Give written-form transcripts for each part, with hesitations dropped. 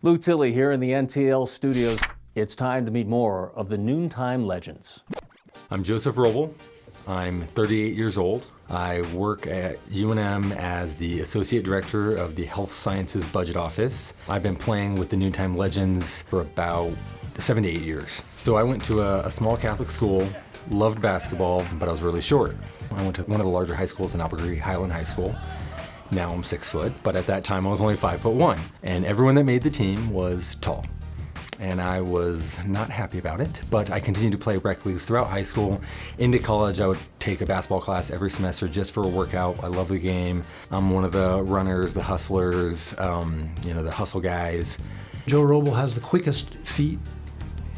Lou Tilley here in the NTL studios. It's time to meet more of the Noontime Legends. I'm Joseph Roble. I'm 38 years old. I work at UNM as the Associate Director of the Health Sciences Budget Office. I've been playing with the Noontime Legends for about 7 to 8 years. So I went to a small Catholic school, loved basketball, but I was really short. I went to one of the larger high schools in Albuquerque, Highland High School. Now I'm 6 foot, but at that time I was only 5'1", and everyone that made the team was tall. And I was not happy about it, but I continued to play rec leagues throughout high school. Into college, I would take a basketball class every semester just for a workout. I love the game. I'm one of the runners, the hustlers, the hustle guys. Joe Roble has the quickest feet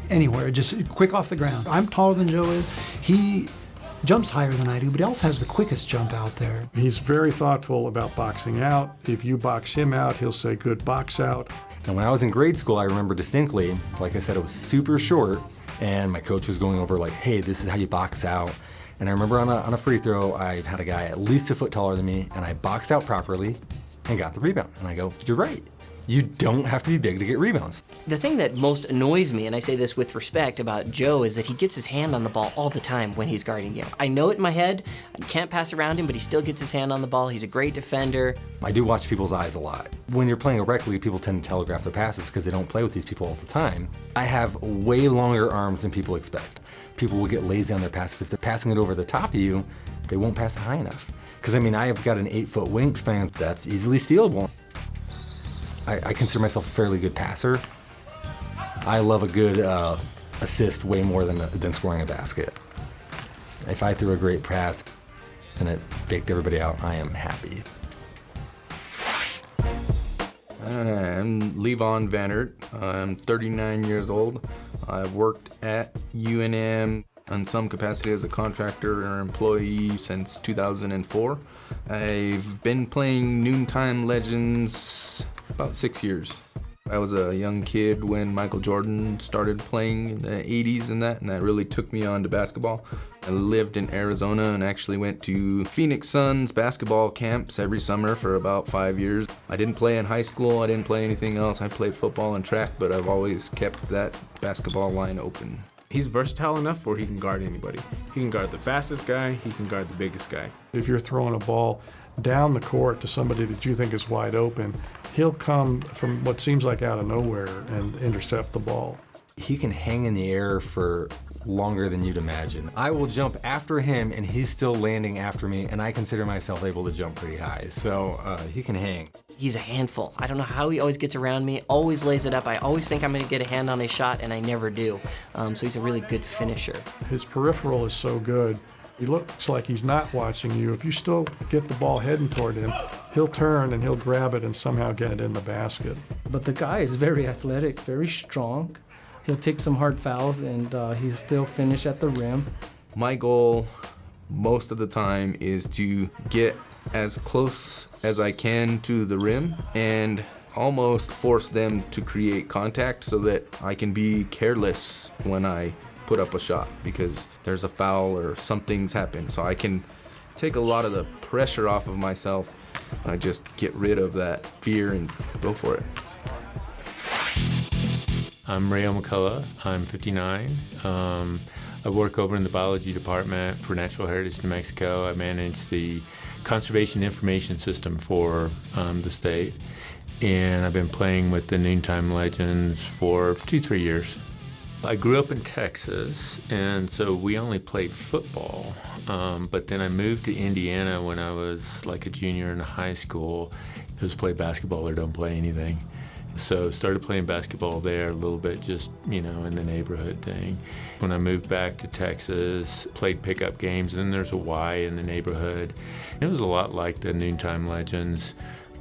anywhere, just quick off the ground. I'm taller than Joe is. He jumps higher than I do, but he also has the quickest jump out there. He's very thoughtful about boxing out. If you box him out, he'll say, "Good box out." And when I was in grade school, I remember distinctly, like I said, it was super short, and my coach was going over like, hey, this is how you box out. And I remember on a free throw, I had a guy at least a foot taller than me, and I boxed out properly and got the rebound. And I go, you're right. You don't have to be big to get rebounds. The thing that most annoys me, and I say this with respect about Joe, is that he gets his hand on the ball all the time when he's guarding you. I know it in my head, I can't pass around him, but he still gets his hand on the ball. He's a great defender. I do watch people's eyes a lot. When you're playing a rec league, people tend to telegraph their passes because they don't play with these people all the time. I have way longer arms than people expect. People will get lazy on their passes. If they're passing it over the top of you, they won't pass it high enough. Because I mean, I have got an 8-foot wingspan that's easily stealable. I consider myself a fairly good passer. I love a good assist way more than scoring a basket. If I threw a great pass and it faked everybody out, I am happy. I'm Levon Vannert. I'm 39 years old. I've worked at UNM in some capacity as a contractor or employee since 2004. I've been playing Noontime Legends about 6 years. I was a young kid when Michael Jordan started playing in the 80s and that really took me on to basketball. I lived in Arizona and actually went to Phoenix Suns basketball camps every summer for about 5 years. I didn't play in high school, I didn't play anything else. I played football and track, but I've always kept that basketball line open. He's versatile enough where he can guard anybody. He can guard the fastest guy, he can guard the biggest guy. If you're throwing a ball down the court to somebody that you think is wide open, he'll come from what seems like out of nowhere and intercept the ball. He can hang in the air for longer than you'd imagine. I will jump after him and he's still landing after me, and I consider myself able to jump pretty high, so he can hang. He's a handful. I don't know how he always gets around me, always lays it up. I always think I'm gonna get a hand on his shot, and I never do. So he's a really good finisher. His peripheral is so good. He looks like he's not watching you. If you still get the ball heading toward him, he'll turn and he'll grab it and somehow get it in the basket. But the guy is very athletic, very strong. He'll take some hard fouls and he'll still finish at the rim. My goal most of the time is to get as close as I can to the rim and almost force them to create contact so that I can be careless when I put up a shot because there's a foul or something's happened. So I can take a lot of the pressure off of myself. I just get rid of that fear and go for it. I'm Rayo McCullough. I'm 59. I work over in the biology department for Natural Heritage New Mexico. I manage the conservation information system for the state. And I've been playing with the Noontime Legends for 2-3 years. I grew up in Texas, and so we only played football. But then I moved to Indiana when I was like a junior in high school. It was play basketball or don't play anything. So started playing basketball there a little bit, just, in the neighborhood thing. When I moved back to Texas, played pickup games, and then there's a Y in the neighborhood. It was a lot like the Noontime Legends.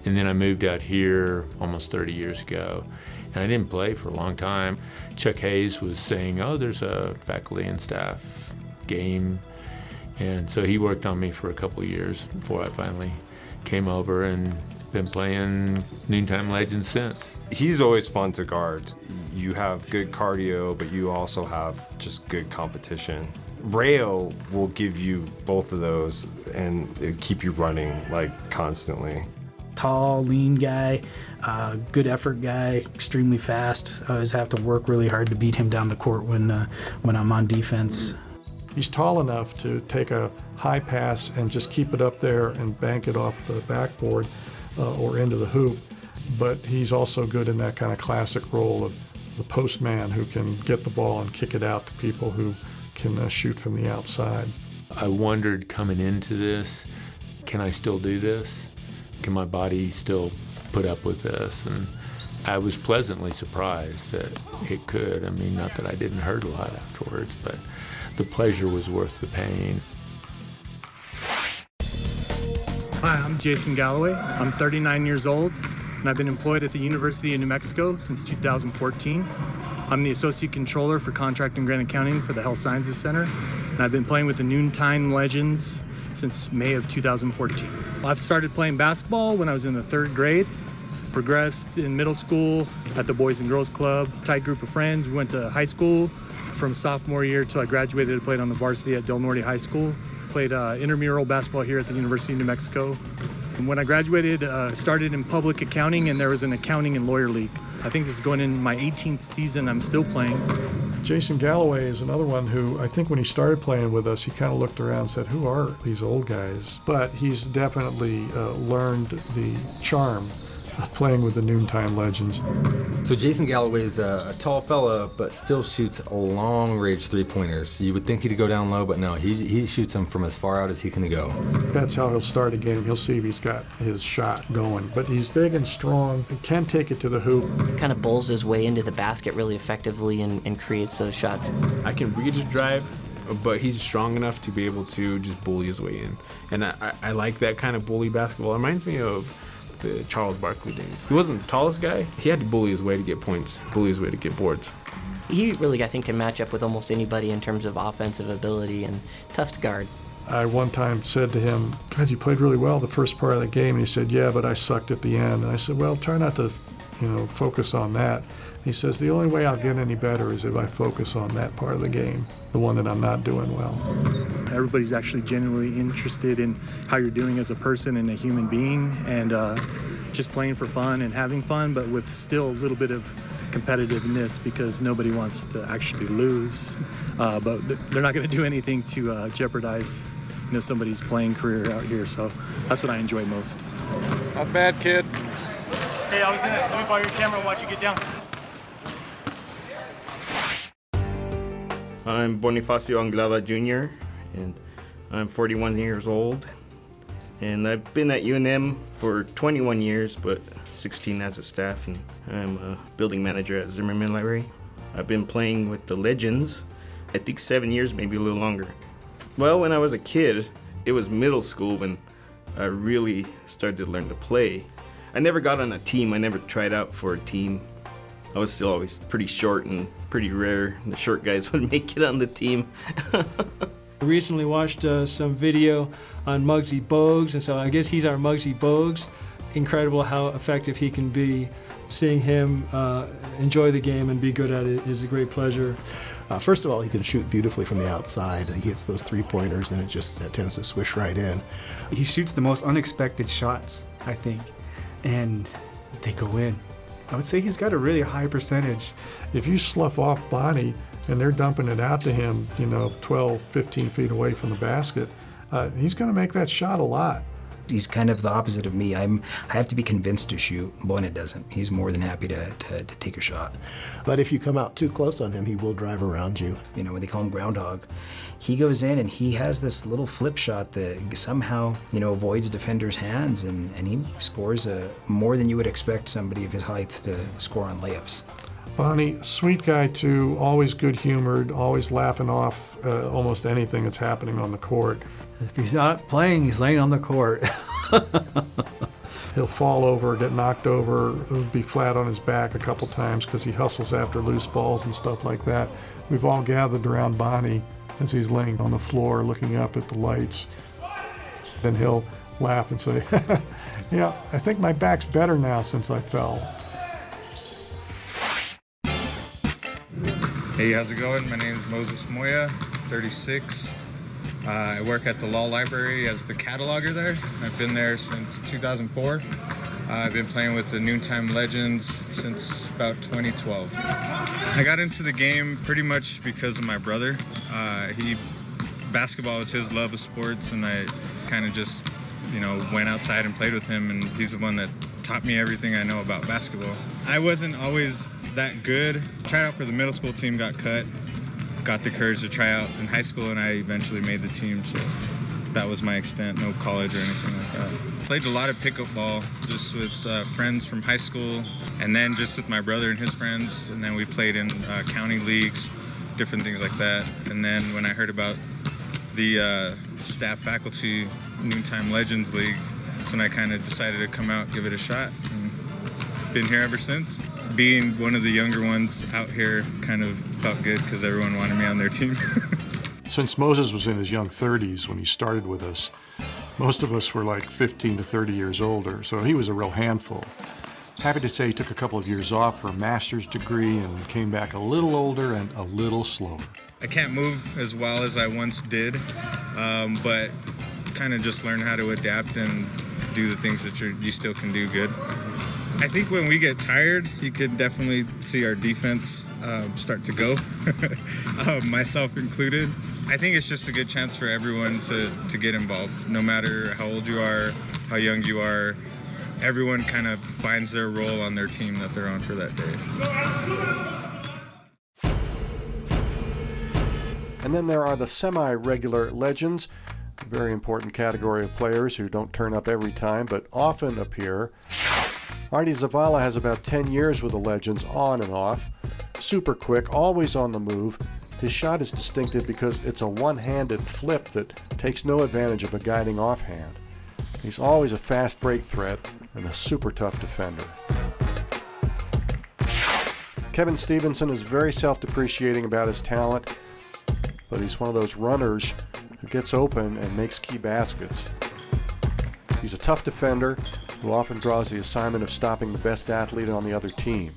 And then I moved out here almost 30 years ago. And I didn't play for a long time. Chuck Hayes was saying, oh, there's a faculty and staff game. And so he worked on me for a couple of years before I finally came over and been playing Noontime Legends since. He's always fun to guard. You have good cardio, but you also have just good competition. Rayo will give you both of those and it'll keep you running like constantly. tall, lean guy, good effort guy, extremely fast. I always have to work really hard to beat him down the court when I'm on defense. He's tall enough to take a high pass and just keep it up there and bank it off the backboard or into the hoop. But he's also good in that kind of classic role of the postman who can get the ball and kick it out to people who can shoot from the outside. I wondered coming into this, can I still do this? Can my body still put up with this? And I was pleasantly surprised that it could. I mean, not that I didn't hurt a lot afterwards, but the pleasure was worth the pain. Hi, I'm Jason Galloway. I'm 39 years old, and I've been employed at the University of New Mexico since 2014. I'm the Associate Controller for Contract and Grant Accounting for the Health Sciences Center, and I've been playing with the Noontime Legends since May of 2014. I've started playing basketball when I was in the 3rd grade, progressed in middle school at the Boys and Girls Club, tight group of friends. We went to high school from sophomore year till I graduated. I played on the varsity at Del Norte High School. Played intramural basketball here at the University of New Mexico. And when I graduated, started in public accounting, and there was an accounting and lawyer league. I think this is going in my 18th season. I'm still playing. Jason Galloway is another one who I think when he started playing with us, he kind of looked around and said, who are these old guys? But he's definitely learned the charm of playing with the Noontime Legends. So Jason Galloway is a tall fella, but still shoots long-range three-pointers. You would think he'd go down low, but no, he shoots them from as far out as he can go. That's how he'll start a game. He'll see if he's got his shot going. But he's big and strong. He can take it to the hoop. Kind of bowls his way into the basket really effectively and creates those shots. I can read his drive, but he's strong enough to be able to just bully his way in. And I like that kind of bully basketball. It reminds me of the Charles Barkley days. He wasn't the tallest guy. He had to bully his way to get points, bully his way to get boards. He really, I think, can match up with almost anybody in terms of offensive ability and tough to guard. I one time said to him, God, you played really well the first part of the game. And he said, yeah, but I sucked at the end. And I said, well, try not to, focus on that. He says, the only way I'll get any better is if I focus on that part of the game, the one that I'm not doing well. Everybody's actually genuinely interested in how you're doing as a person and a human being, and just playing for fun and having fun, but with still a little bit of competitiveness because nobody wants to actually lose. But they're not going to do anything to jeopardize somebody's playing career out here, so that's what I enjoy most. Not bad, kid. Hey, let me borrow your camera and watch you get down. I'm Bonifacio Anglada Jr., and I'm 41 years old. And I've been at UNM for 21 years, but 16 as a staff, and I'm a building manager at Zimmerman Library. I've been playing with the Legends, I think 7 years, maybe a little longer. Well, when I was a kid, it was middle school when I really started to learn to play. I never got on a team, I never tried out for a team. I was still always pretty short and pretty rare. The short guys would make it on the team. I recently watched some video on Muggsy Bogues, and so I guess he's our Muggsy Bogues. Incredible how effective he can be. Seeing him enjoy the game and be good at it is a great pleasure. First of all, he can shoot beautifully from the outside. He hits those three-pointers, and it just tends to swish right in. He shoots the most unexpected shots, I think, and they go in. I would say he's got a really high percentage. If you slough off Bonnie and they're dumping it out to him, 12, 15 feet away from the basket, he's going to make that shot a lot. He's kind of the opposite of me. I have to be convinced to shoot. Bonet doesn't. He's more than happy to take a shot. But if you come out too close on him, he will drive around you. When they call him Groundhog, he goes in and he has this little flip shot that somehow, avoids defenders' hands, and he scores more than you would expect somebody of his height to score on layups. Bonnie, sweet guy too, always good-humored, always laughing off almost anything that's happening on the court. If he's not playing, he's laying on the court. He'll fall over, get knocked over, be flat on his back a couple times because he hustles after loose balls and stuff like that. We've all gathered around Bonnie as he's laying on the floor looking up at the lights. Then he'll laugh and say, yeah, I think my back's better now since I fell. Hey, how's it going? My name is Moses Moya, 36. I work at the Law Library as the cataloger there. I've been there since 2004. I've been playing with the Noontime Legends since about 2012. I got into the game pretty much because of my brother. Basketball is his love of sports, and I kind of just, went outside and played with him, and he's the one that taught me everything I know about basketball. I wasn't always that good. Tried out for the middle school team, got cut. Got the courage to try out in high school, and I eventually made the team, so that was my extent, no college or anything like that. Played a lot of pickup ball just with friends from high school, and then just with my brother and his friends, and then we played in county leagues, different things like that. And then when I heard about the staff faculty Noontime Legends League, that's when I kind of decided to come out, give it a shot, and been here ever since. Being one of the younger ones out here kind of felt good because everyone wanted me on their team. Since Moses was in his young 30s when he started with us, most of us were like 15 to 30 years older, so he was a real handful. Happy to say he took a couple of years off for a master's degree and came back a little older and a little slower. I can't move as well as I once did, but kind of just learn how to adapt and do the things that you still can do good. I think when we get tired, you could definitely see our defense start to go, myself included. I think it's just a good chance for everyone to get involved. No matter how old you are, how young you are, everyone kind of finds their role on their team that they're on for that day. And then there are the semi-regular legends, a very important category of players who don't turn up every time but often appear. Artie Zavala has about 10 years with the Legends on and off. Super quick, always on the move. His shot is distinctive because it's a one-handed flip that takes no advantage of a guiding offhand. He's always a fast break threat and a super tough defender. Kevin Stevenson is very self-depreciating about his talent, but he's one of those runners who gets open and makes key baskets. He's a tough defender who often draws the assignment of stopping the best athlete on the other team.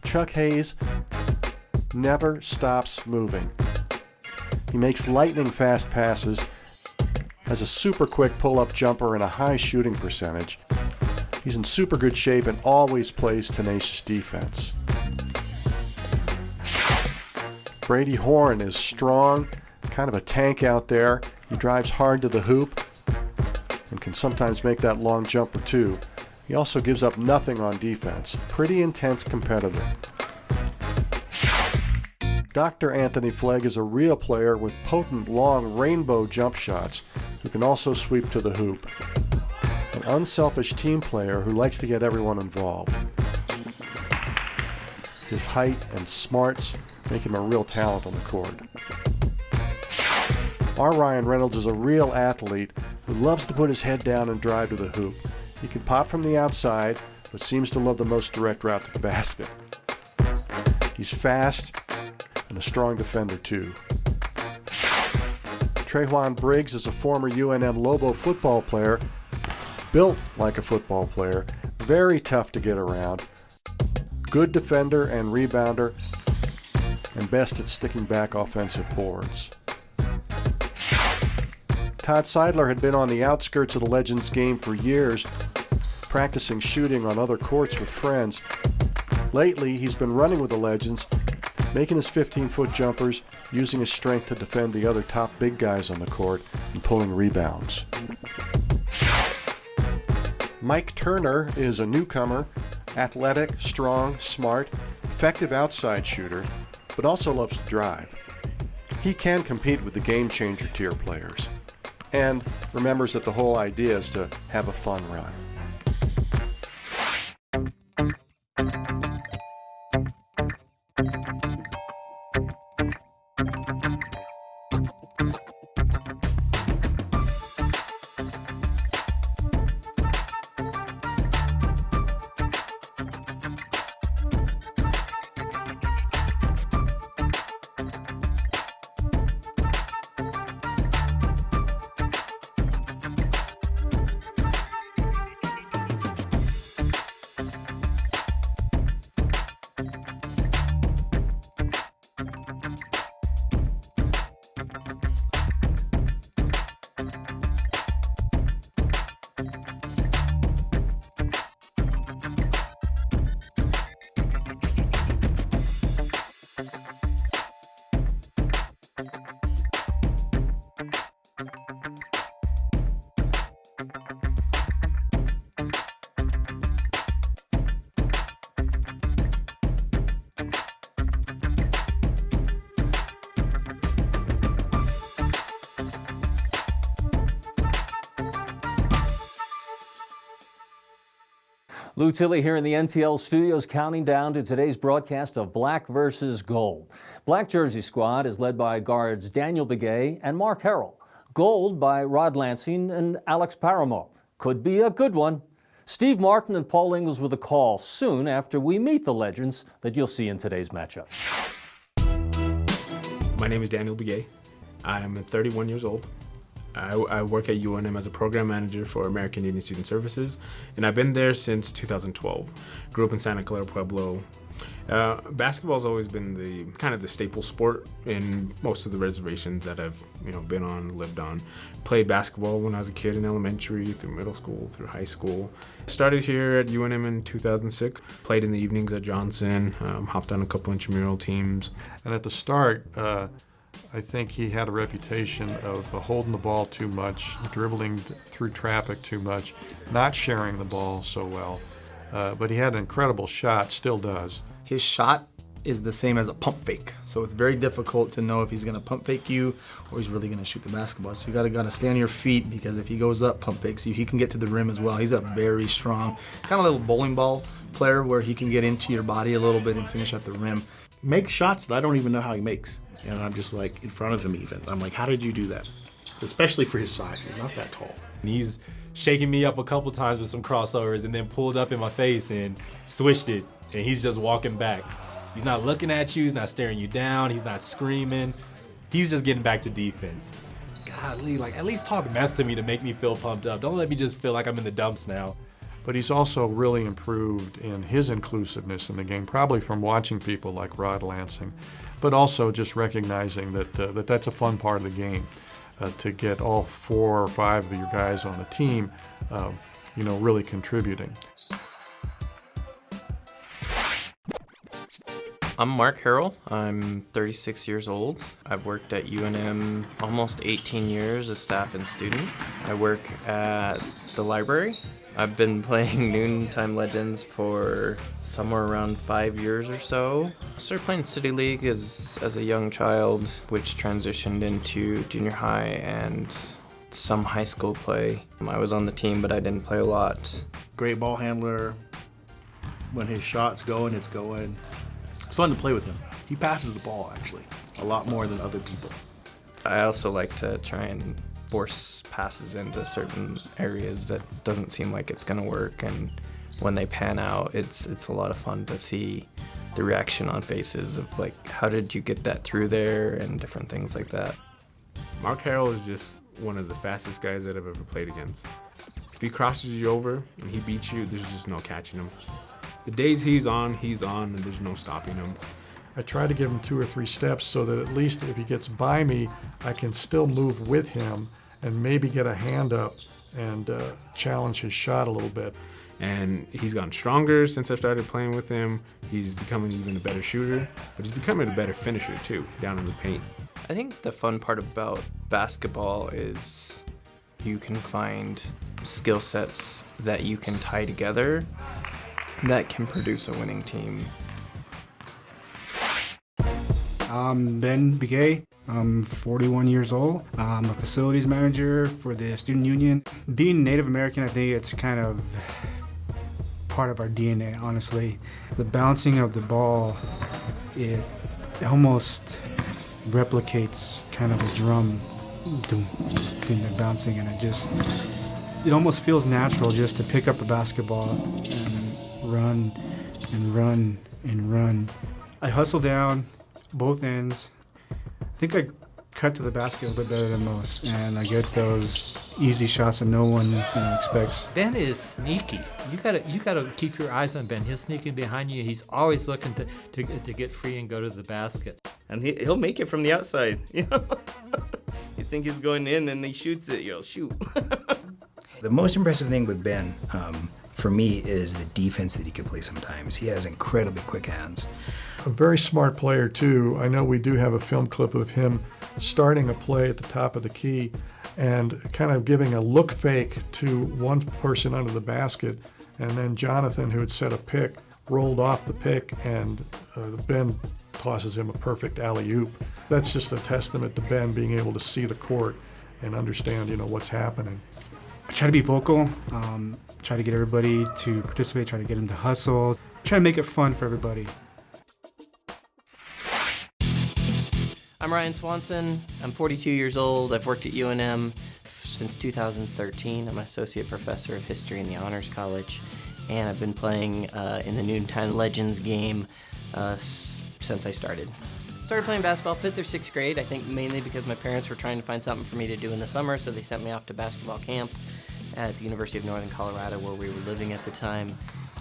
Chuck Hayes never stops moving. He makes lightning fast passes, has a super quick pull-up jumper and a high shooting percentage. He's in super good shape and always plays tenacious defense. Brady Horn is strong, kind of a tank out there. He drives hard to the hoop and can sometimes make that long jumper too. He also gives up nothing on defense. Pretty intense competitor. Dr. Anthony Flegg is a real player with potent, long rainbow jump shots who can also sweep to the hoop. An unselfish team player who likes to get everyone involved. His height and smarts make him a real talent on the court. R. Ryan Reynolds is a real athlete who loves to put his head down and drive to the hoop. He can pop from the outside, but seems to love the most direct route to the basket. He's fast and a strong defender too. Trejuan Briggs is a former UNM Lobo football player, built like a football player, very tough to get around, good defender and rebounder, and best at sticking back offensive boards. Todd Seidler had been on the outskirts of the Legends game for years, practicing shooting on other courts with friends. Lately, he's been running with the Legends, making his 15-foot jumpers, using his strength to defend the other top big guys on the court, and pulling rebounds. Mike Turner is a newcomer, athletic, strong, smart, effective outside shooter, but also loves to drive. He can compete with the game-changer tier players, and remembers that the whole idea is to have a fun run. Lou Tilley here in the NTL studios, counting down to today's broadcast of Black versus Gold. Black jersey squad is led by guards Daniel Begay and Mark Harrell. Gold by Rod Lansing and Alex Paramore. Could be a good one. Steve Martin and Paul Ingles with a call soon after we meet the legends that you'll see in today's matchup. My name is Daniel Begay. I'm 31 years old. I work at UNM as a program manager for American Indian Student Services, and I've been there since 2012. Grew up in Santa Clara Pueblo. Basketball's always been the kind of the staple sport in most of the reservations that I've been on, lived on. Played basketball when I was a kid in elementary, through middle school, through high school. Started here at UNM in 2006. Played in the evenings at Johnson. Hopped on a couple intramural teams. And at the start, I think he had a reputation of holding the ball too much, dribbling through traffic too much, not sharing the ball so well. But he had an incredible shot, still does. His shot is the same as a pump fake, so it's very difficult to know if he's going to pump fake you or he's really going to shoot the basketball. So you gotta stay on your feet, because if he goes up, pump fakes you, he can get to the rim as well. He's a very strong, kind of a little bowling ball player where he can get into your body a little bit and finish at the rim. Make shots that I don't even know how he makes. And I'm just like in front of him even. I'm like, how did you do that? Especially for his size, he's not that tall. And he's shaking me up a couple times with some crossovers and then pulled up in my face and switched it. And he's just walking back. He's not looking at you, he's not staring you down, he's not screaming. He's just getting back to defense. Golly, like at least talk mess to me to make me feel pumped up. Don't let me just feel like I'm in the dumps now. But he's also really improved in his inclusiveness in the game, probably from watching people like Rod Lansing, but also just recognizing that that's a fun part of the game, to get all 4 or 5 of your guys on the team, really contributing. I'm Mark Harrell. I'm 36 years old. I've worked at UNM almost 18 years as staff and student. I work at the library. I've been playing Noontime Legends for somewhere around 5 years or so. I started playing City League as a young child, which transitioned into junior high and some high school play. I was on the team, but I didn't play a lot. Great ball handler. When his shot's going, it's going. It's fun to play with him. He passes the ball, actually, a lot more than other people. I also like to try and force passes into certain areas that doesn't seem like it's going to work, and when they pan out, it's a lot of fun to see the reaction on faces of like, how did you get that through there, and different things like that. Mark Harrell is just one of the fastest guys that I've ever played against. If he crosses you over and he beats you, there's just no catching him. The days he's on, and there's no stopping him. I try to give him 2 or 3 steps so that at least if he gets by me, I can still move with him and maybe get a hand up and challenge his shot a little bit. And he's gotten stronger since I started playing with him. He's becoming even a better shooter, but he's becoming a better finisher too, down in the paint. I think the fun part about basketball is you can find skill sets that you can tie together that can produce a winning team. I'm Ben Begay. I'm 41 years old. I'm a facilities manager for the student union. Being Native American, I think it's kind of part of our DNA, honestly. The bouncing of the ball, it almost replicates kind of a drum, doom, the bouncing, and it almost feels natural just to pick up a basketball and run and run and run. I hustle down both ends. I think I cut to the basket a little bit better than most, and I get those easy shots that no one expects. Ben is sneaky. You gotta keep your eyes on Ben. He's sneaking behind you. He's always looking to get free and go to the basket. And he'll make it from the outside. You think he's going in, and he shoots it. You'll shoot. The most impressive thing with Ben, for me, is the defense that he can play sometimes. He has incredibly quick hands. A very smart player, too. I know we do have a film clip of him starting a play at the top of the key and kind of giving a look fake to one person under the basket, and then Jonathan, who had set a pick, rolled off the pick, and Ben tosses him a perfect alley-oop. That's just a testament to Ben being able to see the court and understand, what's happening. I try to be vocal, try to get everybody to participate, try to get them to hustle, try to make it fun for everybody. I'm Ryan Swanson. I'm 42 years old. I've worked at UNM since 2013. I'm an associate professor of history in the Honors College, and I've been playing in the Noontime Legends game since I started. Started playing basketball 5th or 6th grade, I think mainly because my parents were trying to find something for me to do in the summer, so they sent me off to basketball camp at the University of Northern Colorado, where we were living at the time,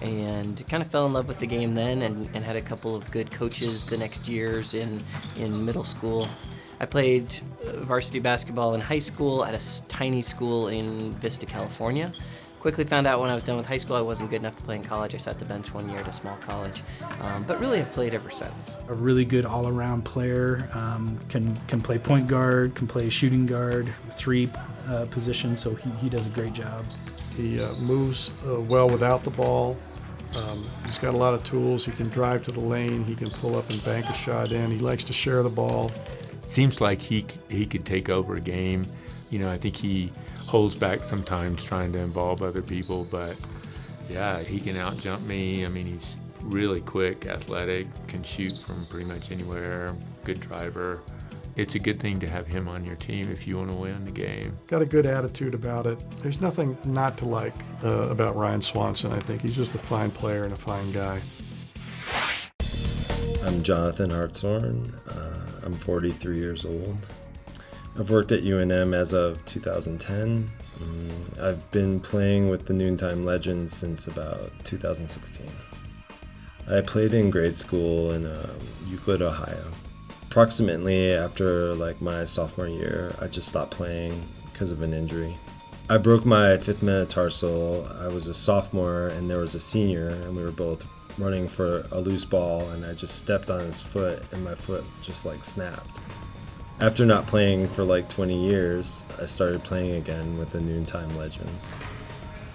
and kind of fell in love with the game then, and had a couple of good coaches the next years in middle school. I played varsity basketball in high school at a tiny school in Vista, California. Quickly found out when I was done with high school I wasn't good enough to play in college. I sat the bench 1 year at a small college, but really have played ever since. A really good all-around player, can play point guard, can play shooting guard, 3 positions, so he does a great job. He moves well without the ball. He's got a lot of tools. He can drive to the lane. He can pull up and bank a shot in. He likes to share the ball. Seems like he could take over a game. You know, I think he holds back sometimes trying to involve other people, but yeah, he can out-jump me. I mean, he's really quick, athletic, can shoot from pretty much anywhere, good driver. It's a good thing to have him on your team if you want to win the game. Got a good attitude about it. There's nothing not to like about Ryan Swanson, I think. He's just a fine player and a fine guy. I'm Jonathan Hartshorn. I'm 43 years old. I've worked at UNM as of 2010. I've been playing with the Noontime Legends since about 2016. I played in grade school in Euclid, Ohio. Approximately after my sophomore year, I just stopped playing because of an injury. I broke my 5th metatarsal. I was a sophomore and there was a senior, and we were both running for a loose ball, and I just stepped on his foot and my foot just snapped. After not playing for 20 years, I started playing again with the Noontime Legends.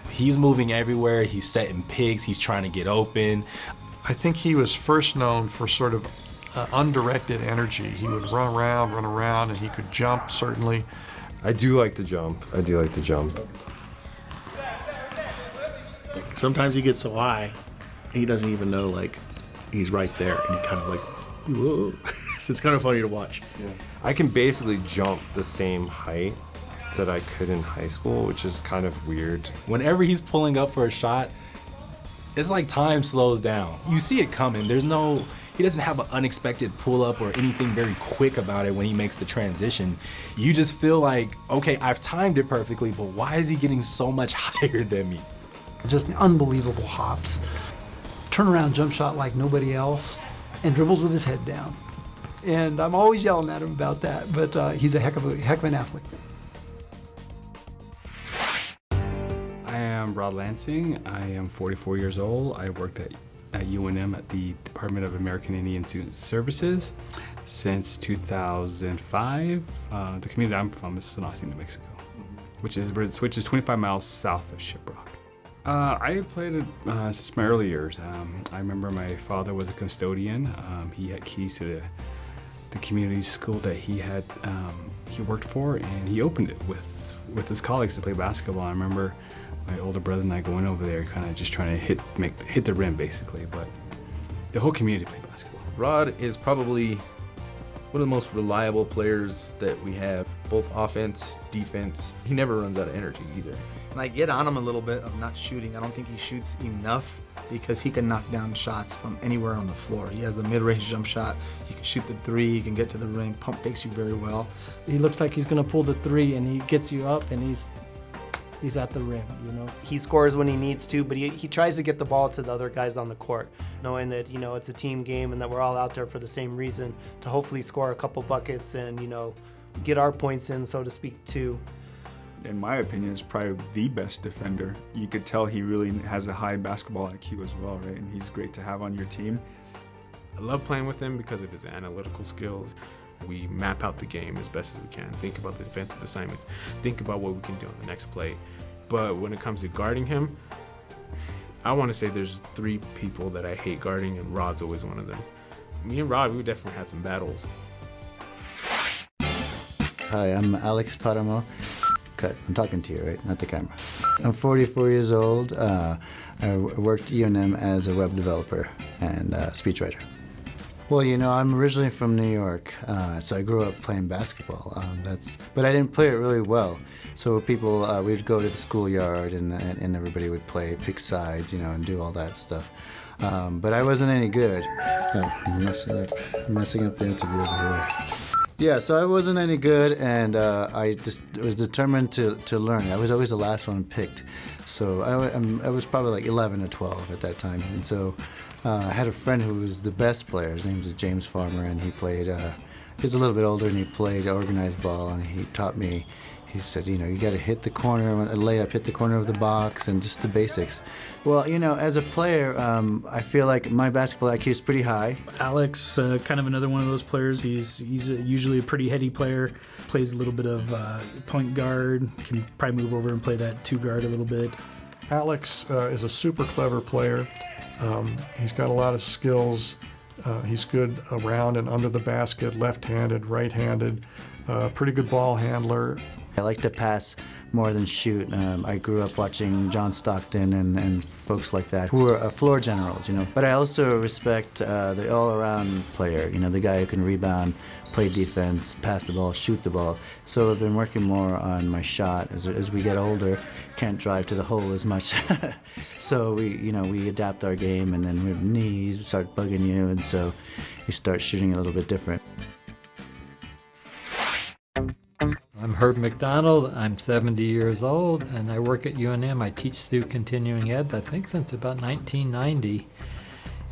He's moving everywhere, he's setting pigs, he's trying to get open. I think he was first known for sort of undirected energy. He would run around, and he could jump, certainly. I do like to jump. Sometimes he gets so high, he doesn't even know he's right there, and he kind of whoa. So it's kind of funny to watch. Yeah. I can basically jump the same height that I could in high school, which is kind of weird. Whenever he's pulling up for a shot, it's like time slows down. You see it coming. He doesn't have an unexpected pull-up or anything very quick about it when he makes the transition. You just feel like, okay, I've timed it perfectly, but why is he getting so much higher than me? Just unbelievable hops. Turnaround jump shot like nobody else, and dribbles with his head down. And I'm always yelling at him about that, but he's a heck of an athlete. I am Rod Lansing. I am 44 years old. I worked at UNM at the Department of American Indian Student Services since 2005. The community I'm from is Sonoma, New Mexico, which is 25 miles south of Shiprock. I played it since my early years. I remember my father was a custodian. He had keys to the community school that he worked for, and he opened it with his colleagues to play basketball. I remember my older brother and I going over there, kind of just trying to hit the rim, basically. But the whole community played basketball. Rod is probably one of the most reliable players that we have, both offense, defense. He never runs out of energy either. And I get on him a little bit of not shooting. I don't think he shoots enough because he can knock down shots from anywhere on the floor. He has a mid-range jump shot. He can shoot the 3. He can get to the ring. Pump fakes you very well. He looks like he's gonna pull the 3, and he gets you up, and he's at the rim, He scores when he needs to, but he tries to get the ball to the other guys on the court, knowing that, it's a team game and that we're all out there for the same reason, to hopefully score a couple buckets and, get our points in, so to speak, too. In my opinion, is probably the best defender. You could tell he really has a high basketball IQ as well, right? And he's great to have on your team. I love playing with him because of his analytical skills. We map out the game as best as we can. Think about the defensive assignments. Think about what we can do on the next play. But when it comes to guarding him, I want to say there's 3 people that I hate guarding, and Rod's always one of them. Me and Rod, we definitely had some battles. Hi, I'm Alex Paramo. cut. I'm talking to you, right? Not the camera. I'm 44 years old. I worked at UNM as a web developer and speechwriter. Well, you know, I'm originally from New York, so I grew up playing basketball. But I didn't play it really well. So people, we'd go to the schoolyard and everybody would play, pick sides, you know, and do all that stuff. But I wasn't any good. I'm messing up the interview over here. Yeah, so I wasn't any good, and I just was determined to learn. I was always the last one picked. So I was probably like 11 or 12 at that time. And so I had a friend who was the best player. His name was James Farmer, and he played, he was a little bit older, and he played organized ball, and he taught me. He said, you know, you got to hit the corner, a layup, hit the corner of the box, and just the basics. Well, you know, as a player, I feel like my basketball IQ is pretty high. Alex, kind of another one of those players. He's usually a pretty heady player. Plays a little bit of point guard. Can probably move over and play that two guard a little bit. Alex is a super clever player. He's got a lot of skills. He's good around and under the basket, left-handed, right-handed, pretty good ball handler. I like to pass more than shoot. I grew up watching John Stockton and folks like that who are floor generals, you know. But I also respect the all-around player, you know, the guy who can rebound, play defense, pass the ball, shoot the ball. So I've been working more on my shot as we get older. Can't drive to the hole as much. So we adapt our game, and then with knees start bugging you, and so you start shooting a little bit different. I'm Herb McDonald. I'm 70 years old, and I work at UNM. I teach through continuing ed, I think, since about 1990.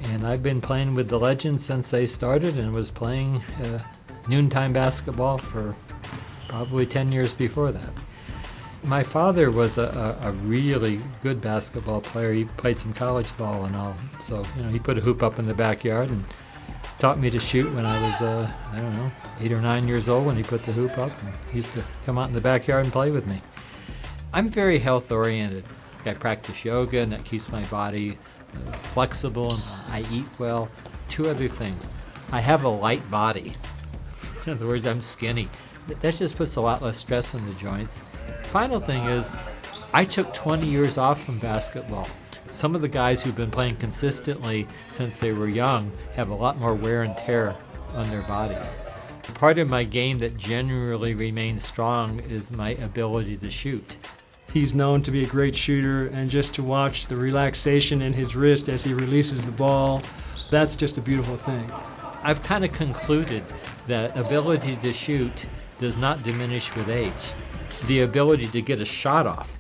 And I've been playing with the Legends since they started, and was playing noontime basketball for probably 10 years before that. My father was a really good basketball player. He played some college ball and all. So, you know, he put a hoop up in the backyard and taught me to shoot when I was, 8 or 9 years old when he put the hoop up, and he used to come out in the backyard and play with me. I'm very health oriented. I practice yoga, and that keeps my body flexible, and I eat well. Two other things. I have a light body. In other words, I'm skinny. That just puts a lot less stress on the joints. Final thing is, I took 20 years off from basketball. Some of the guys who've been playing consistently since they were young have a lot more wear and tear on their bodies. Part of my game that generally remains strong is my ability to shoot. He's known to be a great shooter, and just to watch the relaxation in his wrist as he releases the ball, that's just a beautiful thing. I've kind of concluded that ability to shoot does not diminish with age. The ability to get a shot off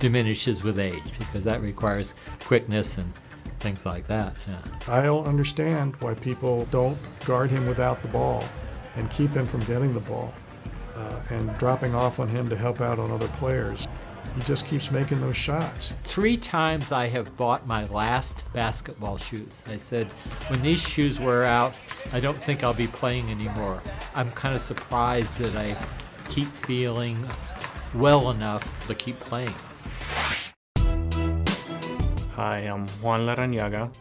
diminishes with age, because that requires quickness and things like that. Yeah. I don't understand why people don't guard him without the ball and keep him from getting the ball and dropping off on him to help out on other players. He just keeps making those shots. 3 times I have bought my last basketball shoes. I said, when these shoes wear out, I don't think I'll be playing anymore. I'm kind of surprised that I keep feeling well enough to keep playing. Hi, I'm Juan Larrañaga.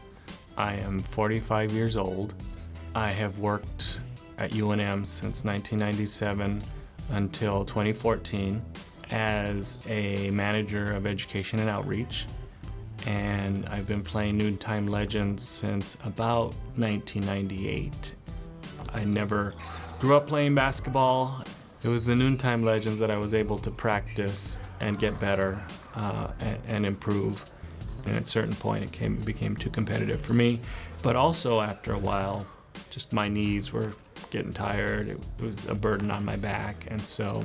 I am 45 years old. I have worked at UNM since 1997 until 2014 as a manager of education and outreach. And I've been playing Noontime Legends since about 1998. I never grew up playing basketball. It was the Noontime Legends that I was able to practice and get better and improve. And at a certain point, it became too competitive for me. But also after a while, just my knees were getting tired. It was a burden on my back. And so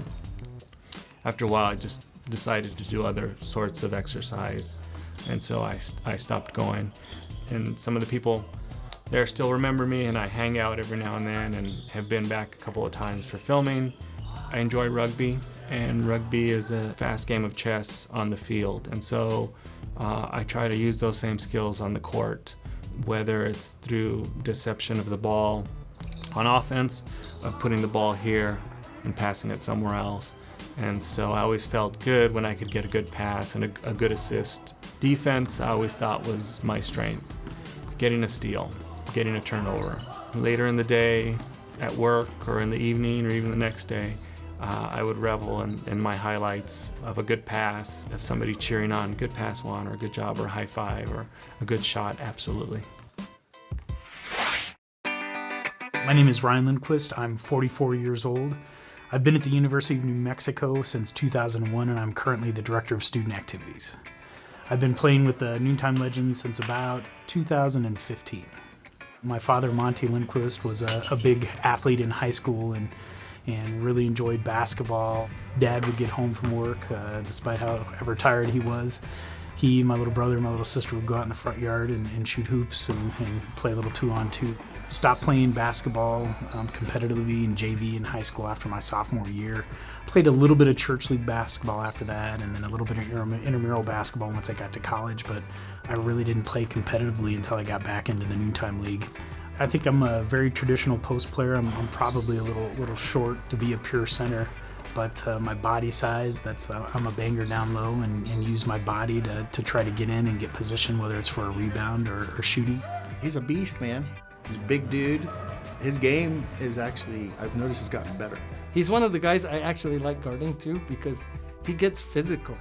after a while, I just decided to do other sorts of exercise. And so I stopped going. And some of the people there still remember me, and I hang out every now and then and have been back a couple of times for filming. I enjoy rugby, and rugby is a fast game of chess on the field. And so I try to use those same skills on the court, whether it's through deception of the ball on offense, of putting the ball here and passing it somewhere else. And so I always felt good when I could get a good pass and a good assist. Defense, I always thought was my strength. Getting a steal, getting a turnover. Later in the day, at work or in the evening or even the next day, I would revel in my highlights of a good pass, of somebody cheering on, good pass one, or a good job, or a high five, or a good shot, absolutely. My name is Ryan Lindquist. I'm 44 years old. I've been at the University of New Mexico since 2001, and I'm currently the Director of Student Activities. I've been playing with the Noontime Legends since about 2015. My father, Monty Lindquist, was a big athlete in high school and really enjoyed basketball. Dad would get home from work, despite however tired he was. He, my little brother, and my little sister would go out in the front yard and shoot hoops and play a little 2-on-2. Stopped playing basketball competitively in JV in high school after my sophomore year. Played a little bit of church league basketball after that, and then a little bit of intramural basketball once I got to college, but I really didn't play competitively until I got back into the Noontime League. I think I'm a very traditional post player. I'm probably a little short to be a pure center, but my body size, I'm a banger down low and use my body to try to get in and get position, whether it's for a rebound or shooting. He's a beast, man. He's a big dude. His game is actually, I've noticed, has gotten better. He's one of the guys I actually like guarding too because he gets physical.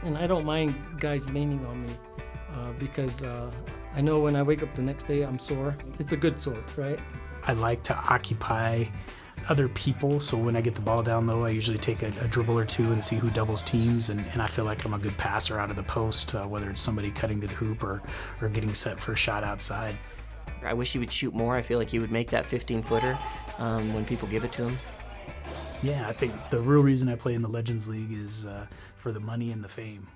And I don't mind guys leaning on me because I know when I wake up the next day I'm sore. It's a good sore, right? I like to occupy other people, so when I get the ball down low, I usually take a dribble or two and see who doubles teams, and I feel like I'm a good passer out of the post, whether it's somebody cutting to the hoop or getting set for a shot outside. I wish he would shoot more. I feel like he would make that 15-footer when people give it to him. Yeah, I think the real reason I play in the Legends League is for the money and the fame.